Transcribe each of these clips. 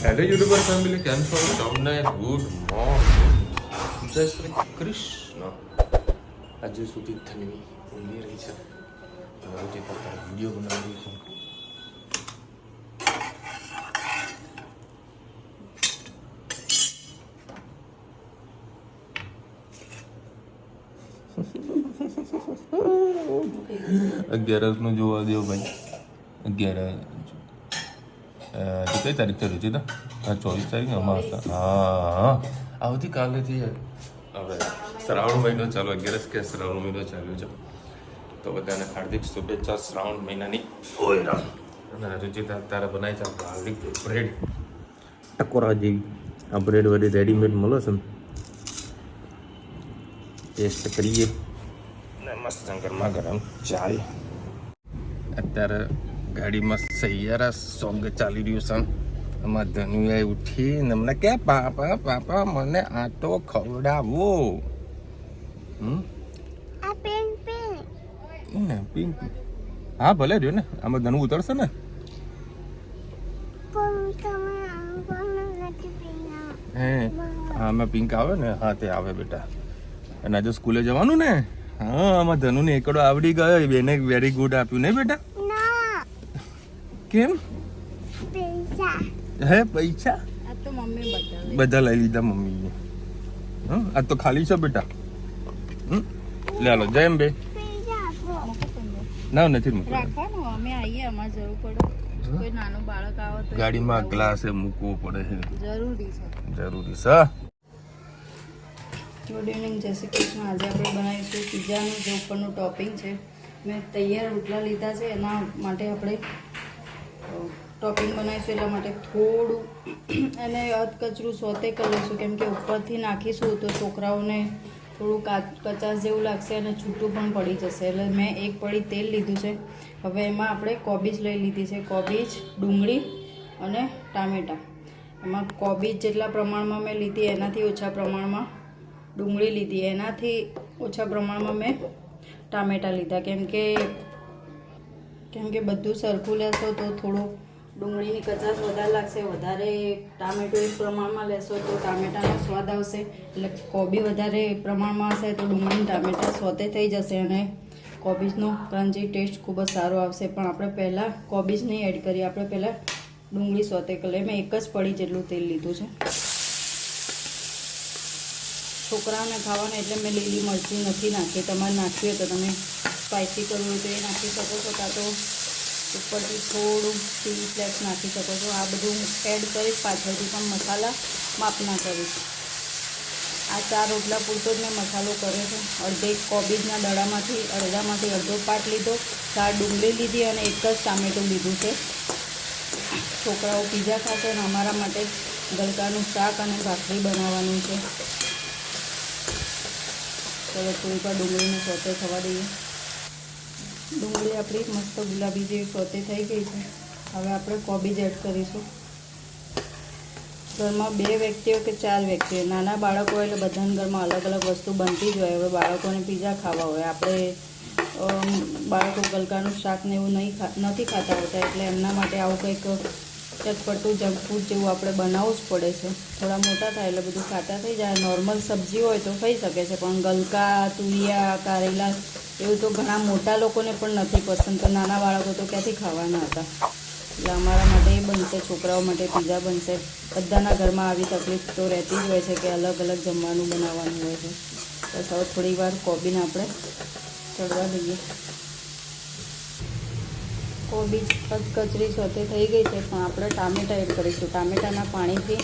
Hello YouTuber family, કેમ છો તમને? ગુડ મોર્નિંગ, જય શ્રી કૃષ્ણ. આજે સુધી ધનવી ઊંઘી રહી છે. હજી પોતાનો વિડીયો બનાવી રહી છે. અગિયારસનું જોવા દો ભાઈ. 11 કઈ તારીખ છે રુચિતા? 24 તારીખ અમાસ. હા, આવતીકાલેથી હવે શ્રાવણ મહિનો ચાલુ. 11 કે શ્રાવણ મહિનો ચાલ્યો છે. તો બધાને હાર્દિક શુભેચ્છા શ્રાવણ મહિનાની. ઓય રામ. અને રુચિતા તારે બનાવી છે હાર્દિક બ્રેડ ટકોરા જેવી. આ બ્રેડ વળી રેડીમેડ મળે છે ને, ટેસ્ટ કરીએ ને મસ્ત ગરમા ગરમ ચાય. અત્યારે ગાડીમાં સૈયારા સોંગ ચાલી રહ્યું છે. આમાં ધનુએ ઉઠીને અમને કે પાપા પાપા મને આ તો ખવડાવો. પિંક. હા ભલે રહ્યો ને, આમાં ધનુ ઉતરશે ને. હે હા, આમાં પિંક આવે ને. હા તે આવે બેટા. અને આજે સ્કૂલે જવાનું ને. હા, આમાં ધનુને એકડો આવડી ગયો. બેને વેરી ગુડ આપ્યું ને બેટા. કેમ? હે પૈસા બધા લઈ લીધા મમ્મીએ. હા, આ તો ખાલી છે બેટા. લે લો જય અંબે. ના નથી ગાડીમાં ગ્લાસ મૂકવો પડે છે, જરૂરી છે. ગુડ ઇવનિંગ, જય શ્રી કૃષ્ણ. આજે આપણે બનાવીશું પિઝાનું જે ઉપરનું ટોપિંગ છે. મેં તૈયાર રોટલા લીધા છે, એના માટે આપણે ટોપિંગ બનાવીશું. એટલા માટે થોડું એને અધકચરું સોતે કરી લઈશું, કેમ કે ઉપરથી નાખીશું તો છોકરાઓને થોડું કચાશ જેવું લાગશે અને છૂટું પણ પડી જશે. એટલે મેં એક પડી તેલ લીધું છે. હવે એમાં આપણે કોબીજ લઈ લીધી છે. કોબીજ, ડુંગળી અને ટામેટાં. એમાં કોબીજ જેટલા પ્રમાણમાં મેં લીધી એનાથી ઓછા પ્રમાણમાં ડુંગળી લીધી, એનાથી ઓછા પ્રમાણમાં મેં ટામેટાં લીધા. કેમ કે બધું સરખું લેશો તો થોડું ડુંગળીની કચાશ વધારે લાગશે, વધારે ટામેટું એક પ્રમાણમાં લેશો તો ટામેટાનો સ્વાદ આવશે. એટલે કોબી વધારે પ્રમાણમાં હશે તો ડુંગળી ટામેટાં સોતે થઈ જશે અને કોબીજનો ક્રન્ચી ટેસ્ટ ખૂબ જ સારો આવશે. પણ આપણે પહેલાં કોબીજ નહીં એડ કરીએ, આપણે પહેલાં ડુંગળી સોતે કરીએ. મેં એક જ પડી જેટલું તેલ લીધું છે. છોકરાઓને ખાવાને એટલે મેં લીલી મરચી નથી નાખી. તમારે નાખવી હોય તો તમે સ્પાઇસી કરવું હોય તો એ નાખી શકો છો, કાં તો ઉપરથી થોડું ચીલી ફ્લેક્સ નાખી શકો છો. આ બધું એડ કરીશ પાછળથી, પણ મસાલા માપના કરીશ. આ 4 રોટલા પૂરતો જ મેં મસાલો કર્યો છે. અડધે કોબીજના દડામાંથી અડધો પાટ લીધો, 4 ડુંગળી લીધી અને એક જ ટામેટું લીધું છે. છોકરાઓ પીઝા ખાશે અને અમારા માટે ગલકાનું શાક અને ભાખરી બનાવવાનું છે. ચલો થોડીક વાર ડુંગળીને સોતે થવા દઈએ. ડુંગળી આપણી મસ્ત ગુલાબી જેવી સોતે થઈ ગઈ છે. હવે આપણે કોબીજ એડ કરીશું. ઘરમાં 2 વ્યક્તિઓ કે 4 વ્યક્તિઓ, નાના બાળકો હોય એટલે બધાના ઘરમાં અલગ અલગ વસ્તુ બનતી જ હોય. હવે બાળકોને પીઝા ખાવા હોય, આપણે બાળકો ગલકાનું શાક ને એવું નથી ખાતા હોતા, એટલે એમના માટે આવું કંઈક ચટપટું જંક ફૂડ જેવું આપણે બનાવવું જ પડે છે. થોડા મોટા થાય એટલે બધું ખાતા થઈ જાય. નોર્મલ સબ્જી હોય તો ખાઈ શકે છે, પણ ગલકા, તુરિયા, કારેલા એવું તો ઘણા મોટા લોકોને પણ નથી પસંદ. તો નાના બાળકો તો ક્યાંથી ખાવાના હતા. એટલે અમારા માટે એ બનશે, છોકરાઓ માટે પીઝા બનશે. બધાના ઘરમાં આવી તકલીફ તો રહેતી જ હોય છે કે અલગ અલગ જમવાનું બનાવવાનું હોય છે. બસ હવે થોડી વાર કોબીને આપણે ચડવા દઈએ. કોબીજ કચરી સોતે થઈ ગઈ છે, પણ આપણે ટામેટાં એડ કરીશું. ટામેટાના પાણીથી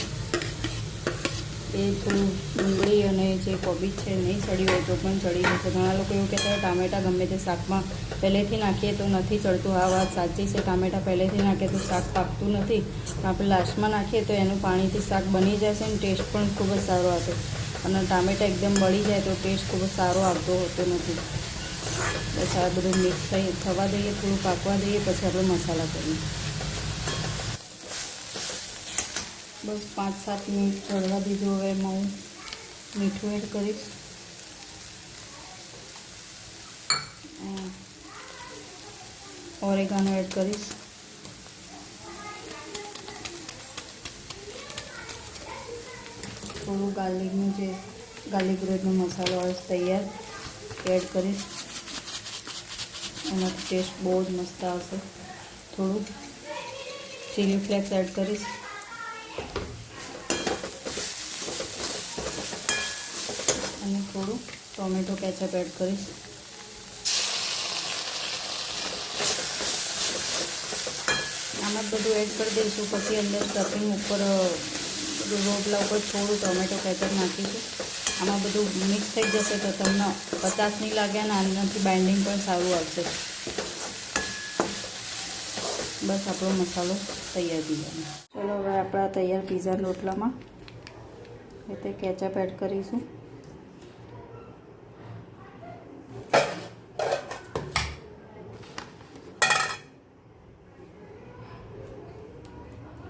એ થોડું ડુંગળી અને જે કોબીજ છે નહીં ચડી હોય તો પણ ચડી જશે. ઘણા લોકો એવું કહેતા હોય ટામેટાં ગમે તે શાકમાં પહેલેથી નાખીએ તો નથી ચડતું. આ વાત સાચી છે. ટામેટાં પહેલેથી નાખીએ તો શાક પાકતું નથી. આપણે લાસ્ટમાં નાખીએ તો એનું પાણીથી શાક બની જશે અને ટેસ્ટ પણ ખૂબ જ સારો આવશે. અને ટામેટાં એકદમ બળી જાય તો ટેસ્ટ ખૂબ જ સારો આવતો હોતો નથી. બસ આ બધું મિક્સ થવા દઈએ, થોડું પાકવા દઈએ, પછી આપણે મસાલા કરીએ. બસ 5-7 મિનિટ ચડવા દીધું. હવે એમાં હું મીઠું એડ કરીશ, ઓરેગાનો એડ કરીશ, થોડું ગાર્લિક બ્રેડનો મસાલો આવે છે તૈયાર એડ કરીશ. એનાથી ટેસ્ટ બહુ જ મસ્ત આવશે. થોડું ચીલી ફ્લેક્સ એડ કરીશ. અને થોડું ટોમેટો કેચઅપ એડ કરીશ. આમાં બધું એડ કરી દઈશું. પછી અંદર સ્ટફિંગ ઉપર રોટલા ઉપર થોડું ટોમેટો કેચઅપ નાખીશું. આમાં બધું મિક્સ થઈ જશે તો તમને પચાસ નહીં લાગે અને આનાથી બાઇન્ડિંગ પણ સારું આવશે. બસ આપણો મસાલો તૈયાર પીઝાનો. ચલો હવે આપણા તૈયાર પીઝાના રોટલામાં તે કેચઅપ એડ કરીશું.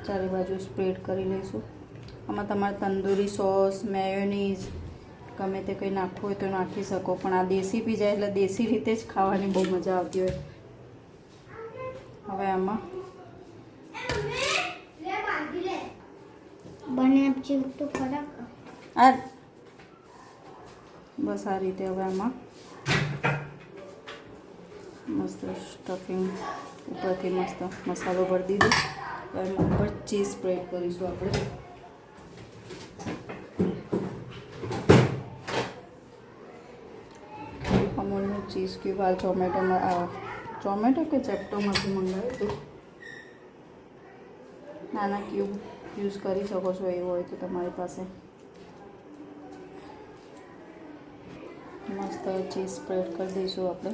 ચારે બાજુ સ્પ્રેડ કરી લઈશું. આમાં તમારે તંદૂરી સોસ, મેયોનીઝ ગમે તે કંઈ નાખવું હોય તો નાખી શકો. પણ આ દેશી પીઝા એટલે દેશી રીતે જ ખાવાની બહુ મજા આવતી હોય. હવે આમાં બસ આ રીતે હવે આમાં મસ્ત સ્ટફિંગ ઉપરથી મસ્ત મસાલો ભરી દીધો. એમાં ઉપર ચીઝ સ્પ્રેડ કરીશું આપણે. અમૂલનું ચીઝ ક્યુબ આ ટોમેટો કે ચેપ્ટોમાંથી મંગાવ્યું હતું. નાના ક્યુબ યુઝ કરી શકો છો એવું હોય તો તમારી પાસે. મસ્ત ચીઝ સ્પ્રેડ કરી દઈશું આપણે.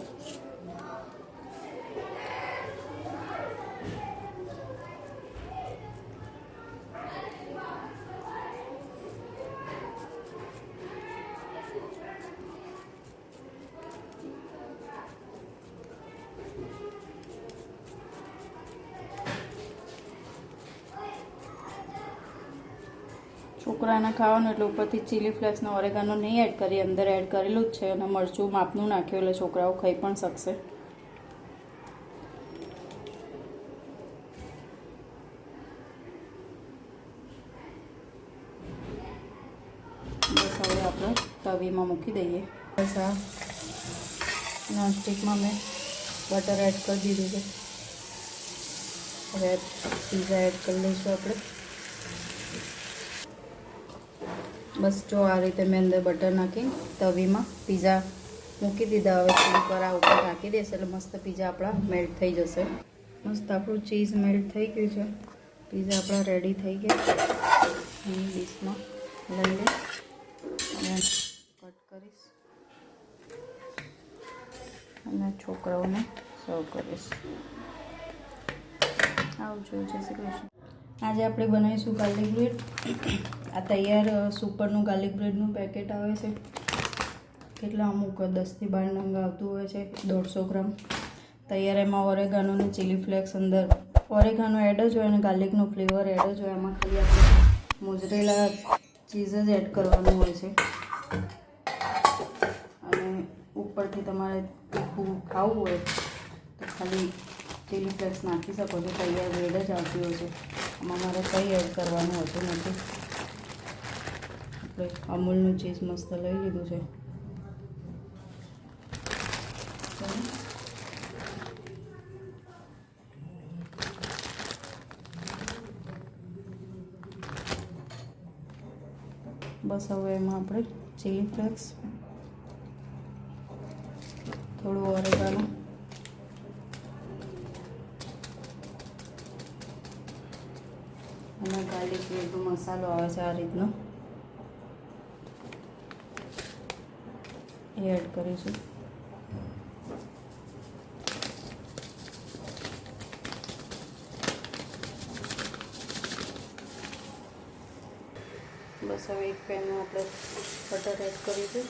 છોકરાને ખાવાનું એટલે ઉપરથી ચીલી ફ્લેક્સનો ઓરેગાનો નહીં એડ કરીએ. અંદર એડ કરેલું જ છે અને મરચું માપનું નાખ્યું એટલે છોકરાઓ ખાઈ પણ શકશે. બસ હવે આપણે તવીમાં મૂકી દઈએ. બસ આ નોનસ્ટિકમાં મેં બટર એડ કરી દીધું છે. હવે પીઝા એડ કરી લઈશું આપણે. બસ જો આ રીતે મેં અંદર બટર નાખી તવીમાં પીઝા મૂકી દીધા. હવે થોડીક વાર આ ઉપર ઢાંકી દેશે એટલે મસ્ત પીઝા આપણા મેલ્ટ થઈ જશે. મસ્ત આપણું ચીઝ મેલ્ટ થઈ ગયું છે. પીઝા આપણા રેડી થઈ ગયા. એની ડીશમાં લઈ લે અને કટ કરીશ અને છોકરાઓને સર્વ કરીશ. આવજો. જય શ્રી કૃષ્ણ. આજે આપણે બનાવીશું ગાર્લિક બ્રેડ. આ તૈયાર સુપરનું ગાર્લિક બ્રેડનું પેકેટ આવે છે. કેટલા અમુક 10 થી 12 નંગ આવતું હોય છે. 150 ગ્રામ તૈયાર. એમાં ઓરેગાનો અને ચીલી ફ્લેક્સ અંદર ઓરેગાનો એડ જ હોય અને ગાર્લિકનો ફ્લેવર એડ જ હોય. એમાં ખાલી આપણે મોઝરેલા ચીઝ જ એડ કરવાનું હોય છે. અને ઉપરથી તમારે તીખું ખાવું હોય તો ખાલી ચીલી ફ્લેક્સ નાખી શકો છો. તૈયાર બ્રેડ જ આવતી હોય છે. આમાં મારે કંઈ એડ કરવાનું હોતું નથી. આપણે અમૂલનું ચીઝ મસ્ત લઈ લીધું છે. બસ હવે એમાં આપણે ચીલી ફ્લેક્સ, થોડું ઓરેગાનો અને ગાર્લિક બ્રેડનો મસાલો આવે છે આ રીતનો એ એડ કરીશું. બસ હવે એક પેનમાં આપણે બટર એડ કરીશું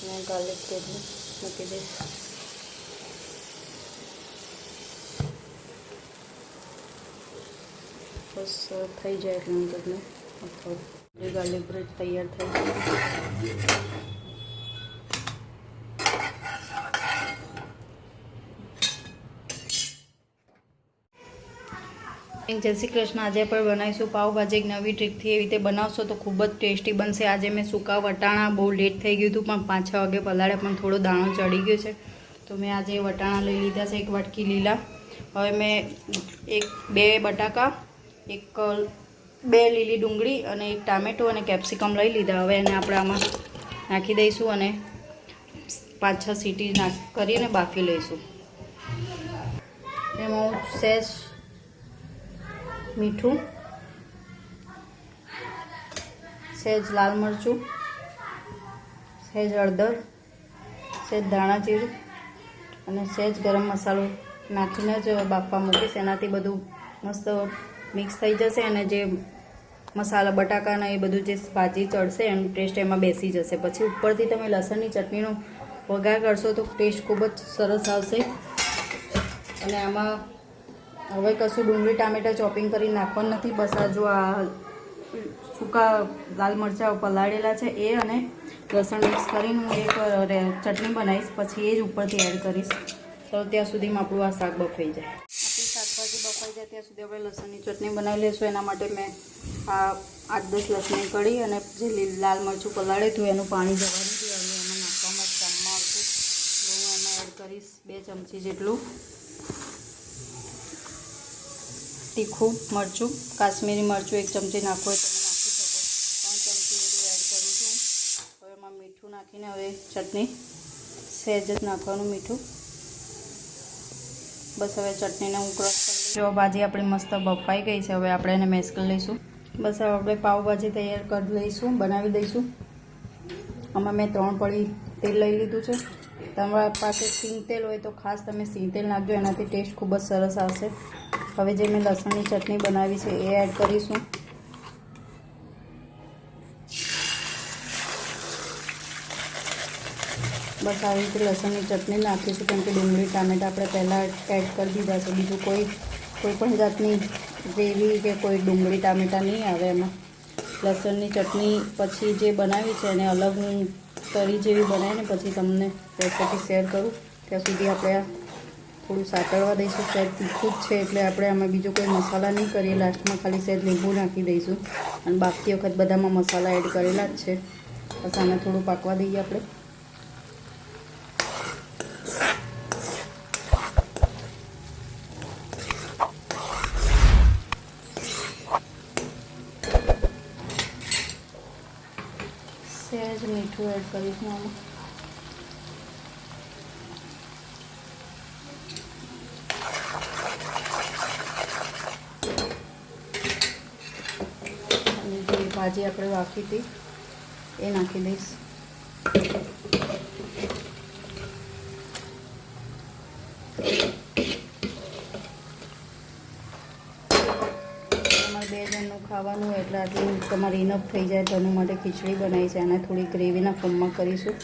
અને ગાર્લિક બ્રેડને મૂકી દઈશું. બસ થઈ જાય એટલે હું તમને ગાર્લિક બ્રેડ તૈયાર થઈ જાય. જય શ્રી કૃષ્ણ. આજે પણ બનાવીશું પાવભાજી એક નવી ટ્રીકથી. એવી રીતે બનાવશો તો ખૂબ જ ટેસ્ટી બનશે. આજે મેં સૂકા વટાણા, બહુ લેટ થઈ ગયું હતું પણ 5-6 વાગે પલાળે પણ થોડો દાણો ચડી ગયો છે, તો મેં આજે વટાણા લઈ લીધા છે, 1 વાટકી લીલા. હવે મેં 2 બટાકા, 2 લીલી ડુંગળી અને 1 ટામેટું અને કેપ્સિકમ લઈ લીધા. હવે એને આપણે આમાં નાખી દઈશું અને 5-6 સીટી કરીને બાફી લઈશું. એમાં હું સહેજ મીઠું, સહેજ લાલ મરચું, સહેજ હળદર, સહેજ ધાણા જીરું અને સહેજ ગરમ મસાલો નાખીને જ બાફવા મૂકીશ. એનાથી બધું મસ્ત મિક્સ થઈ જશે અને જે મસાલા બટાકાના એ બધું જે ભાજી ચડશે એનું ટેસ્ટ એમાં બેસી જશે. પછી ઉપરથી તમે લસણની ચટણીનો વઘાર કરશો તો ટેસ્ટ ખૂબ જ સરસ આવશે. અને આમાં હવે કશું ડુંગળી ટામેટાં ચોપિંગ કરીને નાખવાનું નથી. બસ આ જો આ સૂકા લાલ મરચાં પલાળેલા છે એ અને લસણ મિક્સ કરીને હું એક ચટણી બનાવીશ, પછી એ જ ઉપરથી એડ કરીશ. તો ત્યાં સુધીમાં આપણું આ શાક બફાઈ જાય. આપણી શાકભાજી બફાઈ જાય ત્યાં સુધી આપણે લસણની ચટણી બનાવી લઈશું. એના માટે મેં આ 8-10 લસણની કળી અને જે લાલ મરચું પલાળે હતું એનું પાણી જવા દીધું અને એમાં નાખવામાં કામમાં આવતું. તો હું એમાં એડ કરીશ 2 ચમચી જેટલું તીખું મરચું. કાશ્મીરી મરચું 1 ચમચી નાખવું હોય તમે નાખી શકો. 3 ચમચી જેટલું એડ કરું છું. હવે એમાં મીઠું નાખીને હવે ચટણી સહેજ જ નાખવાનું મીઠું. બસ હવે ચટણીને હું ક્રશ કરી લઈશ. જો ભાજી આપણી મસ્ત બફાઈ ગઈ છે. હવે આપણે એને મેશ કરી લઈશું. બસ હવે આપણે પાવભાજી તૈયાર કરી લઈશું, બનાવી દઈશું. આમાં મેં 3 પડી તેલ લઈ લીધું છે. તમારા પાસે સિંગ તેલ હોય તો ખાસ તમે સિંગ તેલ નાખજો, એનાથી ટેસ્ટ ખૂબ જ સરસ આવશે. હવે જે મેં લસણની ચટણી બનાવી છે એ એડ કરીશું. બસ આવી રીતે લસણની ચટણી નાખીશું, કેમ કે ડુંગળી ટામેટાં આપણે પહેલાં એડ કરી દીધા છે. બીજું કોઈ પણ જાતની ગ્રેવી કે કોઈ ડુંગળી ટામેટાં નહીં આવે એમાં. લસણની ચટણી પછી જે બનાવી છે એને અલગ હું તરી જેવી બનાવીને પછી તમને રેસીપી શેર કરું. ત્યાં સુધી આપણે આ થોડું સાતળવા દઈશું. સહેજ તીખું જ છે એટલે આપણે આમાં બીજો કોઈ મસાલા નહીં કરીએ. લાસ્ટમાં ખાલી સહેજ લીંબુ નાખી દઈશું અને બાકી વખત બધામાં મસાલા એડ કરેલા જ છે. બસ આને થોડું પાકવા દઈએ આપણે. સહેજ મીઠું એડ કરીશું આમાં. અને જે ભાજી આપણે રાખી હતી એ નાખી દઈશ. તમારે 2 જણનું ખાવાનું હોય એટલે આટલું તમારે ઇનફ થઈ જાય. તો એના માટે ખીચડી બનાવી છે. આને થોડી ગ્રેવીના ફોર્મમાં કરીશું.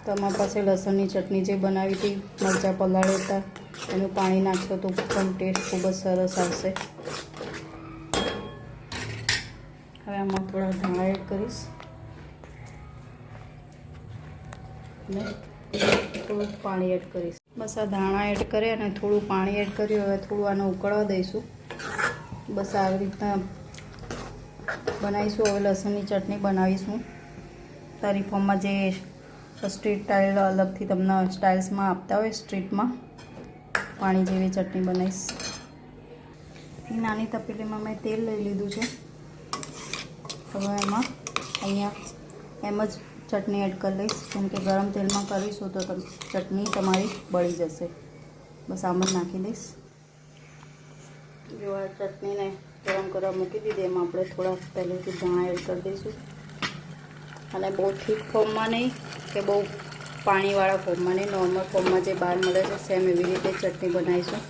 તમારી પાસે લસણની ચટણી જે બનાવી હતી, મરચાં પલાળ્યા હતા, એનું પાણી નાખશો તો પણ ટેસ્ટ ખૂબ જ સરસ આવશે. હવે આમાં થોડા ધાણા એડ કરીશ અને થોડુંક પાણી એડ કરીશ. બસ આ ધાણા એડ કરી અને થોડું પાણી એડ કર્યું. હવે થોડું આને ઉકળવા દઈશું. બસ આવી રીતના બનાવીશું. હવે લસણની ચટણી બનાવીશું સારી ફોર્મમાં, જે સ્ટ્રીટ સ્ટાઇલ અલગથી તમને સ્ટાઇલ્સમાં આપતા હોય સ્ટ્રીટમાં, પાણી જેવી ચટણી બનાવીશ. નાની તપેલીમાં મેં તેલ લઈ લીધું છે. હવે એમાં અહીંયા એમ જ ચટણી એડ કરી લઈશ, કેમ કે ગરમ તેલમાં કરીશું તો ચટણી તમારી બળી જશે. બસ આમ જ નાખી દઈશ. જો આ ચટણીને ગરમ કરવા મૂકી દીધી, એમાં આપણે થોડા પહેલેથી ધાણા એડ કરી દઈશું. અને બહુ થીક ફોર્મમાં નહીં કે બહુ પાણીવાળા ફોર્મમાં નહીં, નોર્મલ ફોર્મમાં જે બહાર મળે છે સેમ એવી રીતે ચટણી બનાવીશું.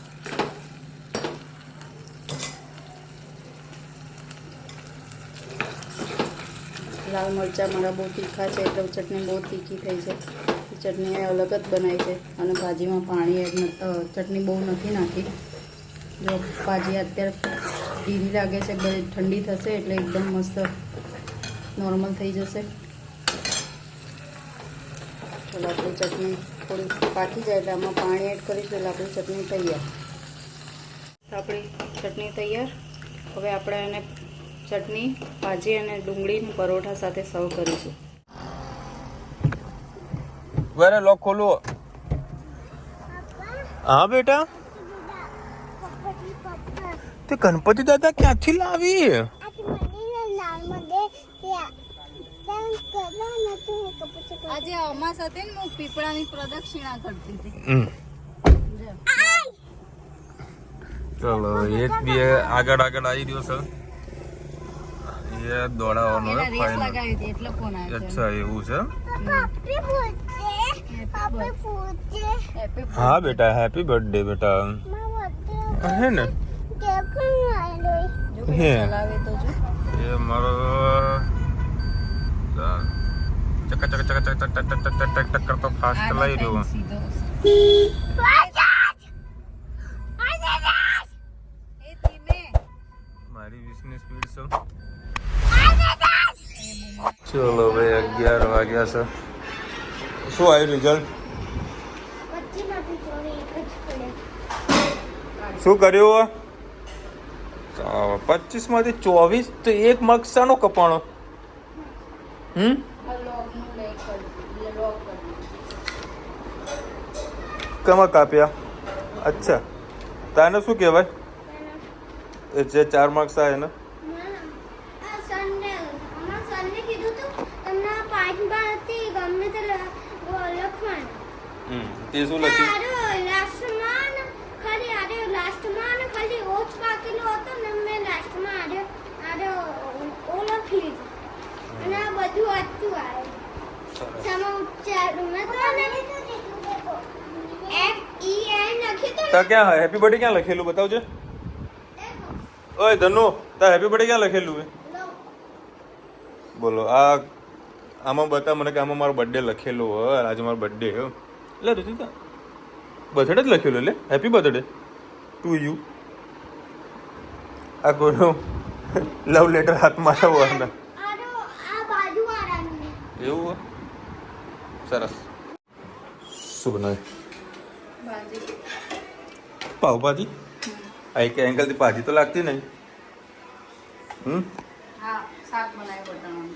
લાલ મરચાં મારા બહુ તીખા છે એટલે ચટણી બહુ તીખી થઈ છે. ચટણી અલગ જ બનાવી છે અને ભાજીમાં પાણી એડ ચટણી બહુ નથી નાખી. જો ભાજી અત્યારે ઢીલી લાગે છે, ઠંડી થશે એટલે એકદમ મસ્ત નોર્મલ થઈ જશે. ચાલો આપણી ચટણી થોડી પાકી જાય એટલે આમાં પાણી એડ કરીશું એટલે આપણી ચટણી તૈયાર. તો આપણી ચટણી તૈયાર. હવે આપણે એને ચટણી ભાજી અને ડુંગળીની પરોઠા સાથે સર્વ કરીશું. વેરે લોક ખોલો. હા બેટા, તે ગણપતિ દાદા ક્યાંથી લાવી? આજે અમાસ હતી ને હું પીપળાની પ્રદક્ષિણા કરતી હતી. ચલો એક બે આગળ આવી રહ્યો છે. એ દોડાવાનો એના રેસ લગાવી હતી એટલે ફોન આવ્યો. અચ્છા એવું છે. હા બેટા, હેપી બર્થડે બેટા. હે ને હે ચલાવે તો જો એ મારો ચક ચક ચક ચક ચક ચક ચક ચક ચક કરતો ફાસ્ટ ચલાવી રહ્યો. મારી 20 ની સ્પીડ છે. ચલો ભાઈ 11 વાગ્યા છે. શું આવ્યું રિઝલ્ટ? શું કર્યું? 25 માંથી 24 તો એક માર્ક શાનો કપાણો? કમાં કાપ્યા? અચ્છા, તાને શું કહેવાય? એ જે 4 માર્ક્સ આવે ને તે શું લખ્યું? તા ક્યાં હેપી બર્થડે ક્યાં લખેલું બતાવજે. ઓય ધનુ, તા હેપી બર્થડે ક્યાં લખેલું હે? બોલો આ આમાં બતા મને કે આમાં મારો બર્થડે લખેલો હોય. આજે મારો બર્થડે હે એટલે રુચિતા બર્થડે જ લખેલું એટલે હેપી બર્થડે ટુ યુ. આ કોઈનો લવ લેટર હાથમાં આવવાના એવું હોય. સરસ. શું બનાવે? પાવભાજી. આ એક એંગલથી ભાજી તો લાગતી નહીં. હા, શાક બનાવ્યું બટાણાનું.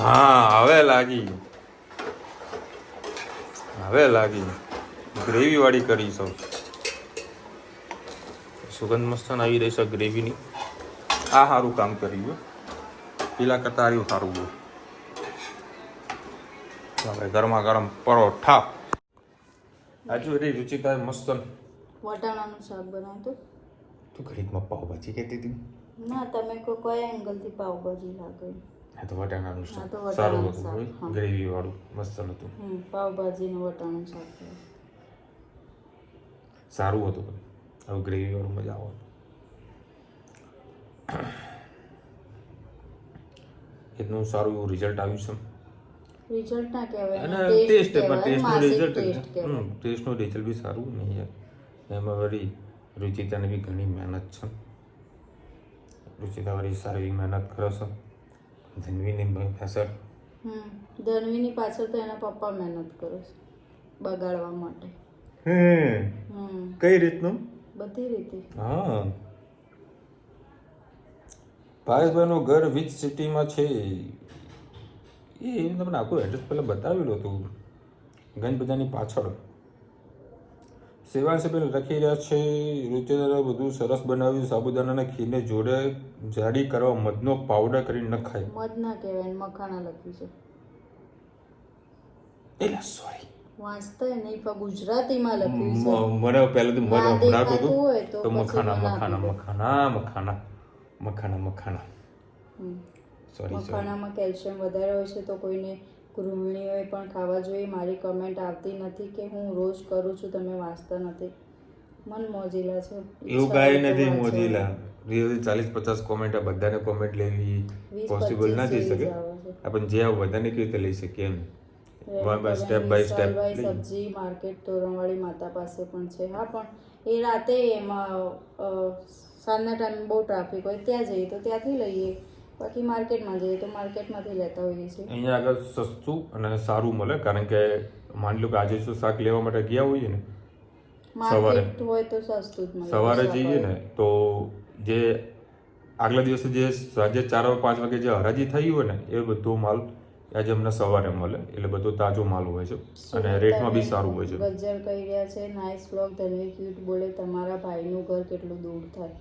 હા હવે લાગી ગ્રેવી વાળી કરી છે. સુગંધ મસ્તન આવી રહી છે ગ્રેવીની. આ સારું કામ કર્યું. પેલા કરતા આવ્યું સારું બહુ. હવે ગરમા ગરમ પરોઠા. આજુ એની રુચિતા મસ્ત. વટાણાનું શાક બનાવ્યું. તું ઘડીકમાં પાવભાજી કહેતી હતી. ના, તમે કયા એંગલથી પાવભાજી લાગે? હા તો વટાણાનું હા, શાક તો વટાણાનું સારું શાક, હતું. હા. ગ્રેવી વાળું મસ્ત હતું. પાવભાજીનું વટાણાનું શાક. સારું હતું. હવે ગ્રેવી વાળું મજા આવે. એટલું સારું એવું રિઝલ્ટ આવ્યું છે. રિઝલ્ટ ના કહેવાય, અને ટેસ્ટ ટેસ્ટ કહેવાય, ટેસ્ટનું માસિક રિઝલ્ટ ટેસ્ટ કહેવાય. ટેસ્ટનું રિઝલ્ટ બી સારું નહીં યાર. એમાં વળી રુચિતાને બી ઘણી મહેનત છે. રુચિતા વળી સારી મહેનત કરે છે. ધન્વીની પાછળ ધન્વીની પાછળ તો એના પપ્પા મહેનત કરે છે બગાડવા માટે. કઈ રીતનું? બધી રીતે. હા, ભાઈનું ઘર વિચ સિટીમાં છે એ તમને આખું એડ્રેસ પહેલાં બતાવેલું હતું. ઘણી બધાની પાછળ સેવા સભ્ય લખી રહ્યા છે. રુચિદારે બધું સરસ બનાવ્યું. સાબુદાનાના ખીરને જોડે જાડી કરવા મધનો પાવડર કરીને નખાય. મધ ના કહેવાય, મખાણા લખ્યું છે. એટલે સોરી વાંચતા નહીં પણ ગુજરાતીમાં લખ્યું છે. મને પહેલેથી મધ ના ભણાતું દેખાતું હોય હતું તો તો પછી મખાના મને મખાના આપી દે. મખાના મખાના મખાના મખાના સોરી મખાણામાં કેલ્શિયમ વધારે હોય છે તો કોઈને ગૃહિણીઓએ પણ ખાવા જોઈએ. મારી કમેન્ટ આવતી નથી કે હું રોજ કરું છું, તમે વાંચતા નથી. મન મોજીલા છે. એવું કાંઈ નથી મોજીલા. 40-50 કોમેન્ટ આ બધાને કોમેન્ટ લેવી પોસિબલ ના થઈ શકે. આપણે જે બધાને કેવી રીતે લઈ શકીએ એમ સ્ટેપ બાય સ્ટેપ. સબ્જી માર્કેટ તોરણવાળી માતા પાસે પણ છે. હા, પણ એ રાતે એમાં સાંજના ટાઈમે બહુ ટ્રાફિક હોય, ત્યાં જઈએ તો ત્યાંથી લઈએ. બાકી માર્કેટમાં જઈએ તો માર્કેટમાંથી લેતા હોઈએ છીએ. અહીંયા આગળ સસ્તું અને સારું મળે, કારણ કે માની લો કે આજે જો શાક લેવા માટે ગયા હોઈએ ને માર્કેટ હોય તો સસ્તું જ મળે. સવારે જઈએ ને તો જે આગલા દિવસે જે સાંજે 4-5 વાગે જે હરાજી થઈ હોય ને એ બધો માલ આજે અમને સવારે મળે, એટલે બધો તાજો માલ હોય છે અને રેટમાં બી સારું હોય છે. ગજ્જર કહી રહ્યા છે નાઇસ વ્લોગ ધનવી ક્યુટ બોલે તમારા ભાઈનું ઘર કેટલું દૂર થાય?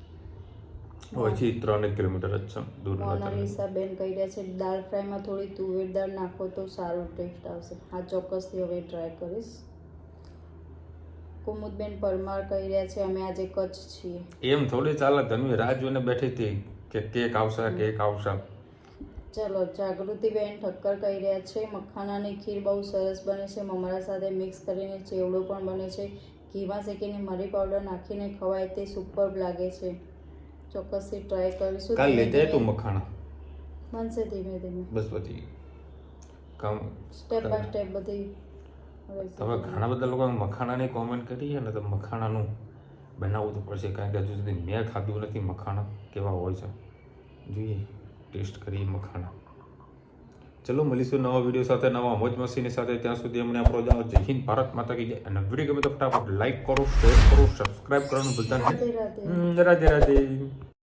હોયથી 3 કિલોમીટર જ છે દૂર. મોનાલિસા બેન કહી રહ્યા છે દાળ ફ્રાયમાં થોડી તુવેર દાળ નાખો તો સારો ટેસ્ટ આવશે. હા, ચોક્કસથી હવે ટ્રાય કરીશ. કુમુદબેન પરમાર કહી રહ્યા છે અમે આજે કચ્છ છીએ. એમ થોડી ચાલે, ધનવી રાહ જોઈને બેઠી હતી કે કેક આવશે કેક આવશે. ચલો, જાગૃતિબેન ઠક્કર કહી રહ્યા છે મખાનાની ખીર બહુ સરસ બને છે, મમરા સાથે મિક્સ કરીને ચેવડો પણ બને છે, ઘીમાં શેકીને મરી પાવડર નાખીને ખવાય તે સુપર લાગે છે. ચોક્કસથી ટ્રાય કરીશું. કાલ લેતે તું મખાણા બનશે ધીમે ધીમે, બસ પછી કામ સ્ટેપ બાય સ્ટેપ બધી. તમે ઘણા બધા લોકો મખાણાની કોમેન્ટ કરી છે ને, તો મખાણાનું બનાવવું તો પડશે, કારણ કે હજુ સુધી મેં ખાધું નથી મખાણા કેવા હોય છે. જોઈએ, ટેસ્ટ કરીએ મખાણા. ચલો મળીશું નવા વિડીયો સાથે, નવા મોજ મસ્તીની સાથે. ત્યાં સુધી અમને આપણો જાઓ. જય હિન્દ, ભારત માતા કી જય. અને વિડીયો ગમે તો ફટાફટ લાઈક કરો, શેર કરો, સબસ્ક્રાઇબ કરવાનું ભૂલતા નહીં. રાધે રાધે. રાધે રાધે.